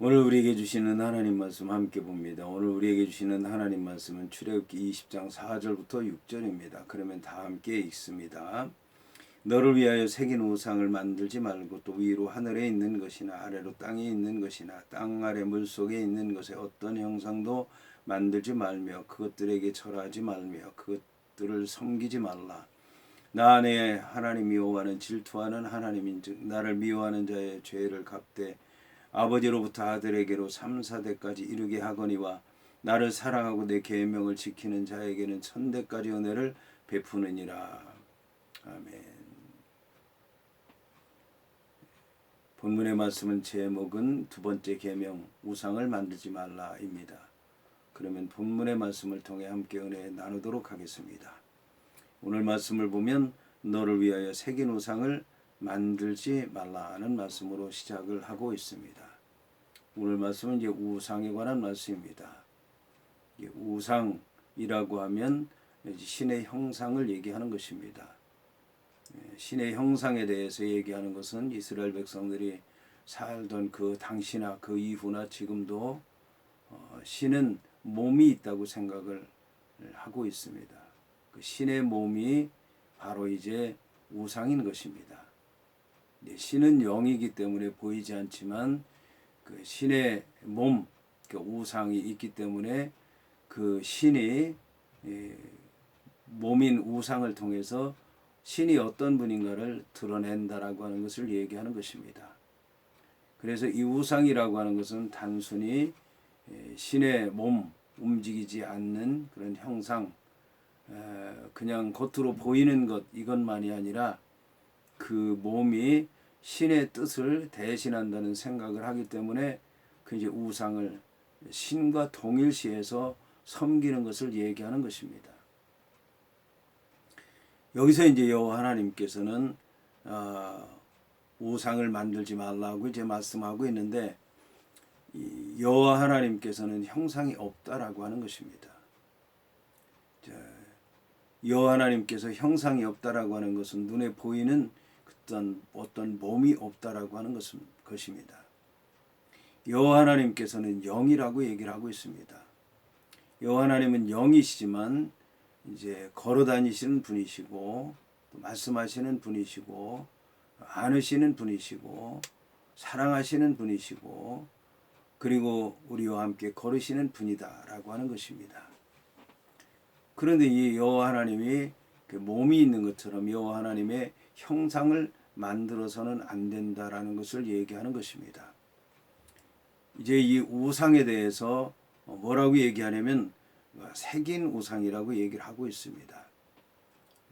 오늘 우리에게 주시는 하나님 말씀 함께 봅니다. 오늘 우리에게 주시는 하나님 말씀은 출애굽기 20장 4절부터 6절입니다. 그러면 다 함께 읽습니다. 너를 위하여 새긴 우상을 만들지 말고 또 위로 하늘에 있는 것이나 아래로 땅에 있는 것이나 땅 아래 물속에 있는 것의 어떤 형상도 만들지 말며 그것들에게 절하지 말며 그것들을 섬기지 말라. 나 내 하나님 여호와는 질투하는 하나님인즉 나를 미워하는 자의 죄를 갚되 아버지로부터 아들에게로 3, 4대까지 이르게 하거니와 나를 사랑하고 내 계명을 지키는 자에게는 1000대까지 은혜를 베푸느니라. 아멘. 본문의 말씀은 제목은 두 번째 계명 우상을 만들지 말라입니다. 그러면 본문의 말씀을 통해 함께 은혜 나누도록 하겠습니다. 오늘 말씀을 보면 너를 위하여 새긴 우상을 만들지 말라는 말씀으로 시작을 하고 있습니다. 오늘 말씀은 이제 우상에 관한 말씀입니다. 우상이라고 하면 신의 형상을 얘기하는 것입니다. 신의 형상에 대해서 얘기하는 것은 이스라엘 백성들이 살던 그 당시나 그 이후나 지금도 신은 몸이 있다고 생각을 하고 있습니다. 그 신의 몸이 바로 이제 우상인 것입니다. 신은 영이기 때문에 보이지 않지만 그 신의 몸, 그 우상이 있기 때문에 그 신이 몸인 우상을 통해서 신이 어떤 분인가를 드러낸다라고 하는 것을 얘기하는 것입니다. 그래서 이 우상이라고 하는 것은 단순히 신의 몸, 움직이지 않는 그런 형상, 그냥 겉으로 보이는 것 이것만이 아니라 그 몸이 신의 뜻을 대신한다는 생각을 하기 때문에 그 이제 우상을 신과 동일시해서 섬기는 것을 얘기하는 것입니다. 여기서 이제 여호와 하나님께서는 우상을 만들지 말라고 이제 말씀하고 있는데 여호와 하나님께서는 형상이 없다라고 하는 것입니다. 여호와 하나님께서 형상이 없다라고 하는 것은 눈에 보이는 어떤 몸이 없다라고 하는 것입니다. 여호와 하나님께서는 영이라고 얘기를 하고 있습니다. 여호와 하나님은 영이시지만 이제 걸어 다니시는 분이시고 또 말씀하시는 분이시고 안으시는 분이시고 사랑하시는 분이시고 그리고 우리와 함께 걸으시는 분이다라고 하는 것입니다. 그런데 이 여호와 하나님이 그 몸이 있는 것처럼 여호와 하나님의 형상을 만들어서는 안 된다라는 것을 얘기하는 것입니다. 이제 이 우상에 대해서 뭐라고 얘기하냐면 새긴 우상이라고 얘기를 하고 있습니다.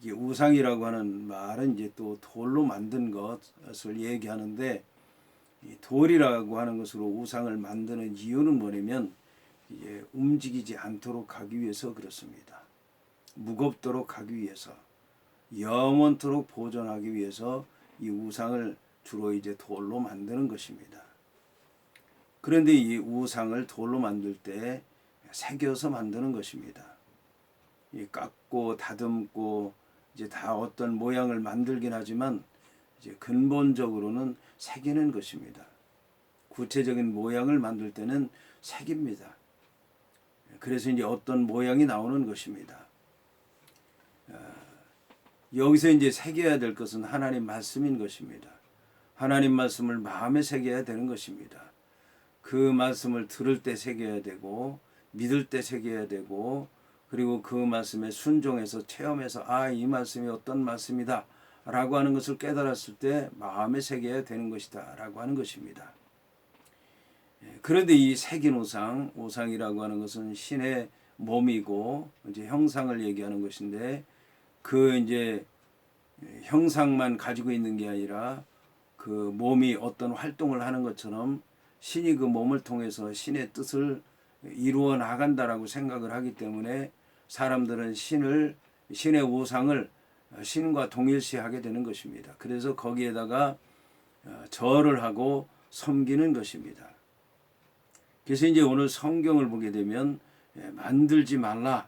이 우상이라고 하는 말은 이제 또 돌로 만든 것을 얘기하는데 이 돌이라고 하는 것으로 우상을 만드는 이유는 뭐냐면 이제 움직이지 않도록 하기 위해서 그렇습니다. 무겁도록 하기 위해서 영원토록 보존하기 위해서 이 우상을 주로 이제 돌로 만드는 것입니다. 그런데 이 우상을 돌로 만들 때 새겨서 만드는 것입니다. 깎고 다듬고 이제 다 어떤 모양을 만들긴 하지만 이제 근본적으로는 새기는 것입니다. 구체적인 모양을 만들 때는 새깁니다. 그래서 이제 어떤 모양이 나오는 것입니다. 여기서 이제 새겨야 될 것은 하나님 말씀인 것입니다. 하나님 말씀을 마음에 새겨야 되는 것입니다. 그 말씀을 들을 때 새겨야 되고 믿을 때 새겨야 되고 그리고 그 말씀에 순종해서 체험해서 이 말씀이 어떤 말씀이다 라고 하는 것을 깨달았을 때 마음에 새겨야 되는 것이다 라고 하는 것입니다. 그런데 이 새긴 우상이라고 하는 것은 신의 몸이고 이제 형상을 얘기하는 것인데 그 이제 형상만 가지고 있는 게 아니라 그 몸이 어떤 활동을 하는 것처럼 신이 그 몸을 통해서 신의 뜻을 이루어 나간다라고 생각을 하기 때문에 사람들은 신의 우상을 신과 동일시하게 되는 것입니다. 그래서 거기에다가 절을 하고 섬기는 것입니다. 그래서 이제 오늘 성경을 보게 되면 만들지 말라고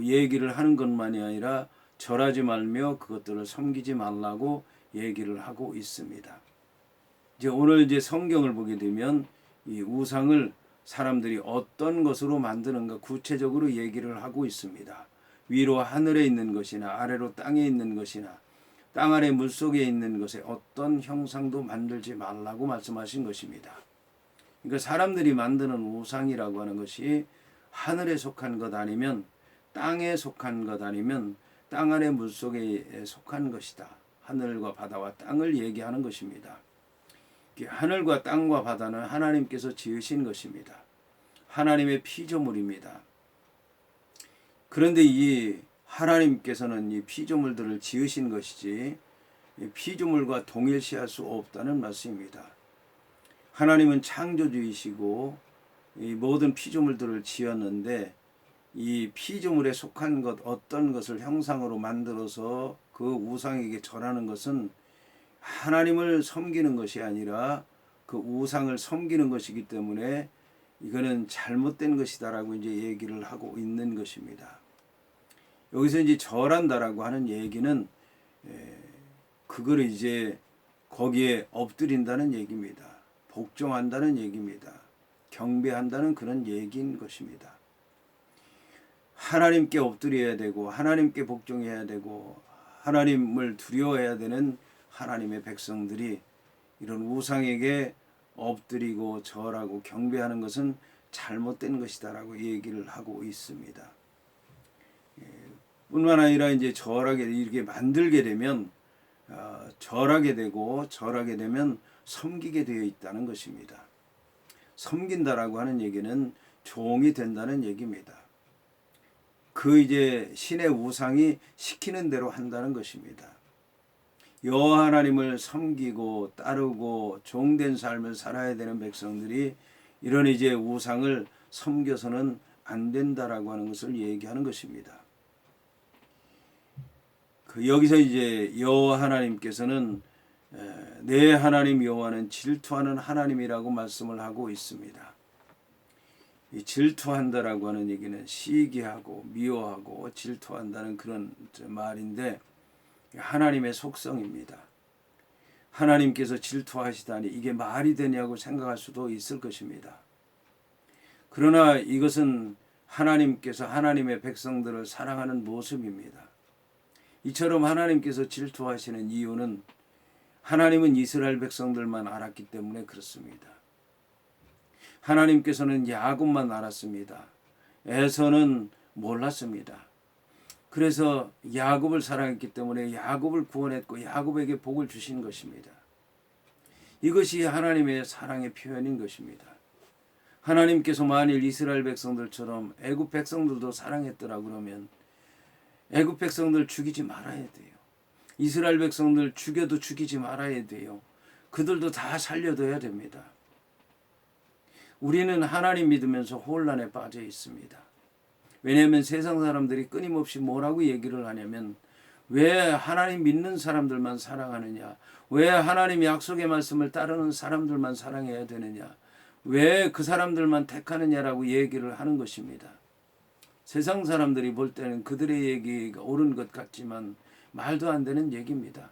얘기를 하는 것만이 아니라 절하지 말며 그것들을 섬기지 말라고 얘기를 하고 있습니다. 이제 오늘 이제 성경을 보게 되면 이 우상을 사람들이 어떤 것으로 만드는가 구체적으로 얘기를 하고 있습니다. 위로 하늘에 있는 것이나 아래로 땅에 있는 것이나 땅 아래 물속에 있는 것에 어떤 형상도 만들지 말라고 말씀하신 것입니다. 그러니까 사람들이 만드는 우상이라고 하는 것이 하늘에 속한 것 아니면 땅에 속한 것 아니면 땅 아래 물속에 속한 것이다. 하늘과 바다와 땅을 얘기하는 것입니다. 하늘과 땅과 바다는 하나님께서 지으신 것입니다. 하나님의 피조물입니다. 그런데 이 하나님께서는 이 피조물들을 지으신 것이지 피조물과 동일시할 수 없다는 말씀입니다. 하나님은 창조주이시고 이 모든 피조물들을 지었는데 이 피조물에 속한 것 어떤 것을 형상으로 만들어서 그 우상에게 절하는 것은 하나님을 섬기는 것이 아니라 그 우상을 섬기는 것이기 때문에 이거는 잘못된 것이다라고 이제 얘기를 하고 있는 것입니다. 여기서 이제 절한다라고 하는 얘기는 그거를 이제 거기에 엎드린다는 얘기입니다. 복종한다는 얘기입니다. 경배한다는 그런 얘기인 것입니다. 하나님께 엎드려야 되고 하나님께 복종해야 되고 하나님을 두려워해야 되는 하나님의 백성들이 이런 우상에게 엎드리고 절하고 경배하는 것은 잘못된 것이다라고 얘기를 하고 있습니다. 뿐만 아니라 이제 절하게 이렇게 만들게 되면 절하게 되고 절하게 되면 섬기게 되어 있다는 것입니다. 섬긴다라고 하는 얘기는 종이 된다는 얘기입니다. 그 이제 신의 우상이 시키는 대로 한다는 것입니다. 여호와 하나님을 섬기고 따르고 종된 삶을 살아야 되는 백성들이 이런 이제 우상을 섬겨서는 안 된다라고 하는 것을 얘기하는 것입니다. 여기서 이제 여호와 하나님께서는 내 하나님 여호와는 질투하는 하나님이라고 말씀을 하고 있습니다. 이 질투한다라고 하는 얘기는 시기하고 미워하고 질투한다는 그런 말인데 하나님의 속성입니다. 하나님께서 질투하시다니 이게 말이 되냐고 생각할 수도 있을 것입니다. 그러나 이것은 하나님께서 하나님의 백성들을 사랑하는 모습입니다. 이처럼 하나님께서 질투하시는 이유는 하나님은 이스라엘 백성들만 알았기 때문에 그렇습니다. 하나님께서는 야곱만 알았습니다. 에서는 몰랐습니다. 그래서 야곱을 사랑했기 때문에 야곱을 구원했고 야곱에게 복을 주신 것입니다. 이것이 하나님의 사랑의 표현인 것입니다. 하나님께서 만일 이스라엘 백성들처럼 애굽 백성들도 사랑했더라 그러면 애굽 백성들 죽이지 말아야 돼요. 이스라엘 백성들 죽여도 죽이지 말아야 돼요. 그들도 다 살려둬야 됩니다. 우리는 하나님 믿으면서 혼란에 빠져 있습니다. 왜냐하면 세상 사람들이 끊임없이 뭐라고 얘기를 하냐면 왜 하나님 믿는 사람들만 사랑하느냐, 왜 하나님 약속의 말씀을 따르는 사람들만 사랑해야 되느냐, 왜 그 사람들만 택하느냐라고 얘기를 하는 것입니다. 세상 사람들이 볼 때는 그들의 얘기가 옳은 것 같지만 말도 안 되는 얘기입니다.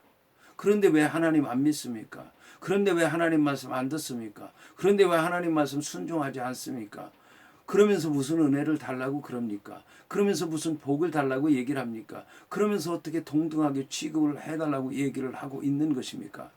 그런데 왜 하나님 안 믿습니까? 그런데 왜 하나님 말씀 안 듣습니까? 그런데 왜 하나님 말씀 순종하지 않습니까? 그러면서 무슨 은혜를 달라고 그럽니까? 그러면서 무슨 복을 달라고 얘기를 합니까? 그러면서 어떻게 동등하게 취급을 해달라고 얘기를 하고 있는 것입니까?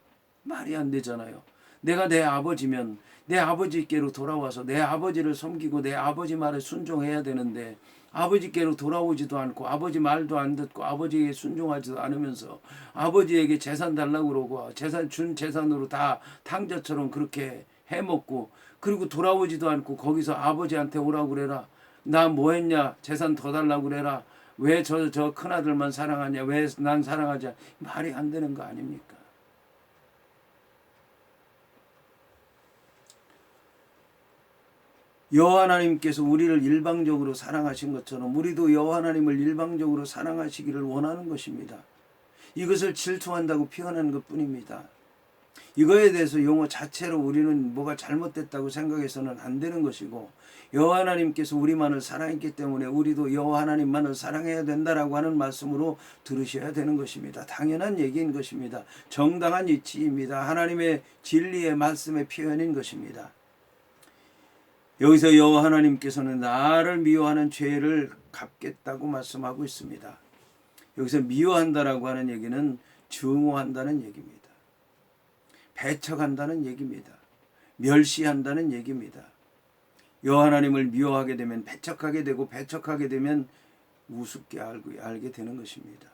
말이 안 되잖아요. 내가 내 아버지면 내 아버지께로 돌아와서 내 아버지를 섬기고 내 아버지 말에 순종해야 되는데 아버지께로 돌아오지도 않고 아버지 말도 안 듣고 아버지에게 순종하지도 않으면서 아버지에게 재산 달라고 그러고 재산 준 재산으로 다 탕자처럼 그렇게 해먹고 그리고 돌아오지도 않고 거기서 아버지한테 오라고 그래라. 나 뭐 했냐? 재산 더 달라고 그래라. 왜 저 큰아들만 사랑하냐? 왜 난 사랑하지 않냐? 말이 안 되는 거 아닙니까? 여호와 하나님께서 우리를 일방적으로 사랑하신 것처럼 우리도 여호와 하나님을 일방적으로 사랑하시기를 원하는 것입니다. 이것을 질투한다고 표현하는 것뿐입니다. 이거에 대해서 용어 자체로 우리는 뭐가 잘못됐다고 생각해서는 안 되는 것이고 여호와 하나님께서 우리만을 사랑했기 때문에 우리도 여호와 하나님만을 사랑해야 된다라고 하는 말씀으로 들으셔야 되는 것입니다. 당연한 얘기인 것입니다. 정당한 이치입니다. 하나님의 진리의 말씀의 표현인 것입니다. 여기서 여호와 하나님께서는 나를 미워하는 죄를 갚겠다고 말씀하고 있습니다. 여기서 미워한다라고 하는 얘기는 증오한다는 얘기입니다. 배척한다는 얘기입니다. 멸시한다는 얘기입니다. 여호와 하나님을 미워하게 되면 배척하게 되고, 배척하게 되면 우습게 알게 되는 것입니다.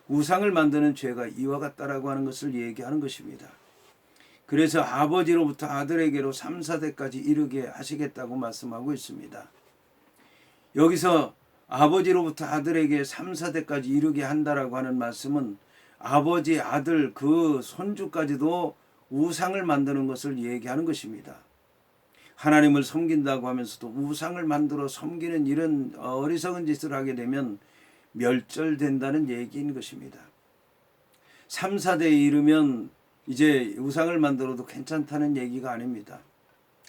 우상을 만드는 죄가 이와 같다라고 하는 것을 얘기하는 것입니다. 그래서 아버지로부터 아들에게로 3, 4대까지 이르게 하시겠다고 말씀하고 있습니다. 여기서 아버지로부터 아들에게 3, 4대까지 이르게 한다라고 하는 말씀은 아버지, 아들, 그 손주까지도 우상을 만드는 것을 얘기하는 것입니다. 하나님을 섬긴다고 하면서도 우상을 만들어 섬기는 이런 어리석은 짓을 하게 되면 멸절된다는 얘기인 것입니다. 3, 4대에 이르면 이제 우상을 만들어도 괜찮다는 얘기가 아닙니다.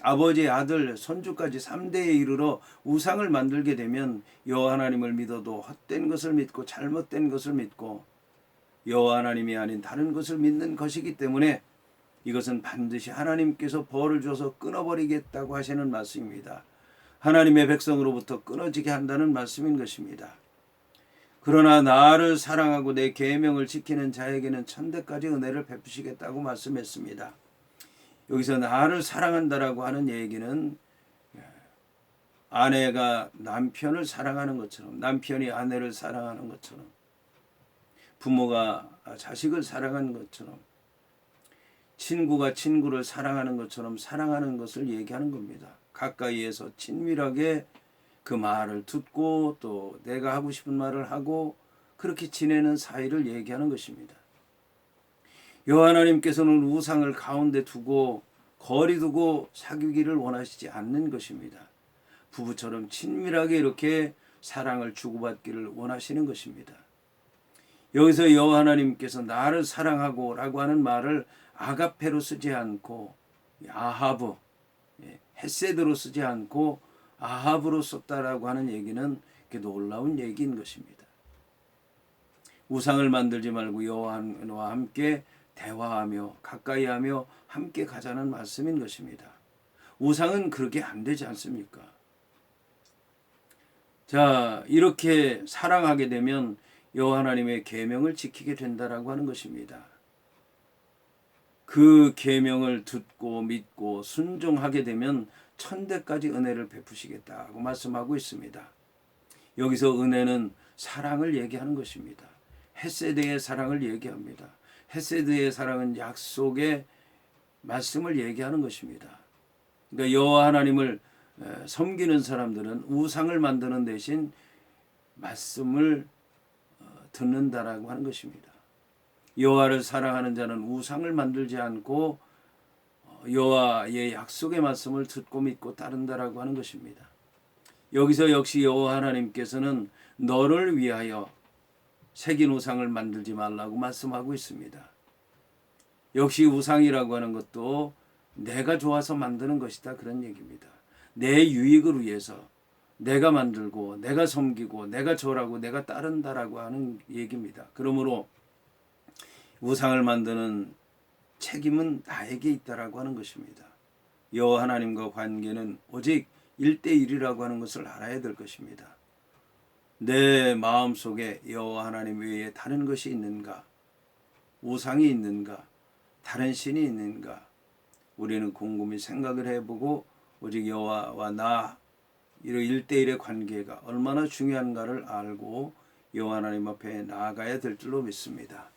아버지, 아들, 손주까지 3대에 이르러 우상을 만들게 되면 여호와 하나님을 믿어도 헛된 것을 믿고 잘못된 것을 믿고 여호와 하나님이 아닌 다른 것을 믿는 것이기 때문에 이것은 반드시 하나님께서 벌을 줘서 끊어버리겠다고 하시는 말씀입니다. 하나님의 백성으로부터 끊어지게 한다는 말씀인 것입니다. 그러나 나를 사랑하고 내 계명을 지키는 자에게는 천대까지 은혜를 베푸시겠다고 말씀했습니다. 여기서 나를 사랑한다라고 하는 얘기는 아내가 남편을 사랑하는 것처럼, 남편이 아내를 사랑하는 것처럼, 부모가 자식을 사랑하는 것처럼, 친구가 친구를 사랑하는 것처럼 사랑하는 것을 얘기하는 겁니다. 가까이에서 친밀하게 그 말을 듣고 또 내가 하고 싶은 말을 하고 그렇게 지내는 사이를 얘기하는 것입니다. 여호와 하나님께서는 우상을 가운데 두고 거리 두고 사귀기를 원하시지 않는 것입니다. 부부처럼 친밀하게 이렇게 사랑을 주고받기를 원하시는 것입니다. 여기서 여호와 하나님께서 나를 사랑하고 라고 하는 말을 아가페로 쓰지 않고 아하브, 헤세드로 쓰지 않고 아합으로 썼다라고 하는 얘기는 놀라운 얘기인 것입니다. 우상을 만들지 말고 여호와와 함께 대화하며 가까이하며 함께 가자는 말씀인 것입니다. 우상은 그렇게 안 되지 않습니까? 자, 이렇게 사랑하게 되면 여호와 하나님의 계명을 지키게 된다라고 하는 것입니다. 그 계명을 듣고 믿고 순종하게 되면 천대까지 은혜를 베푸시겠다고 말씀하고 있습니다. 여기서 은혜는 사랑을 얘기하는 것입니다. 헤세드의 사랑을 얘기합니다. 헤세드의 사랑은 약속의 말씀을 얘기하는 것입니다. 그러니까 여호와 하나님을 섬기는 사람들은 우상을 만드는 대신 말씀을 듣는다라고 하는 것입니다. 여호와를 사랑하는 자는 우상을 만들지 않고 여호와의 약속의 말씀을 듣고 믿고 따른다라고 하는 것입니다. 여기서 역시 여호와 하나님께서는 너를 위하여 새긴 우상을 만들지 말라고 말씀하고 있습니다. 역시 우상이라고 하는 것도 내가 좋아서 만드는 것이다 그런 얘기입니다. 내 유익을 위해서 내가 만들고 내가 섬기고 내가 절하고 내가 따른다라고 하는 얘기입니다. 그러므로 우상을 만드는 책임은 나에게 있다라고 하는 것입니다. 여호와 하나님과 관계는 오직 1대1이라고 하는 것을 알아야 될 것입니다. 내 마음속에 여호와 하나님 외에 다른 것이 있는가? 우상이 있는가? 다른 신이 있는가? 우리는 곰곰이 생각을 해보고 오직 여호와와 나 이런 1대1의 관계가 얼마나 중요한가를 알고 여호와 하나님 앞에 나아가야 될 줄로 믿습니다.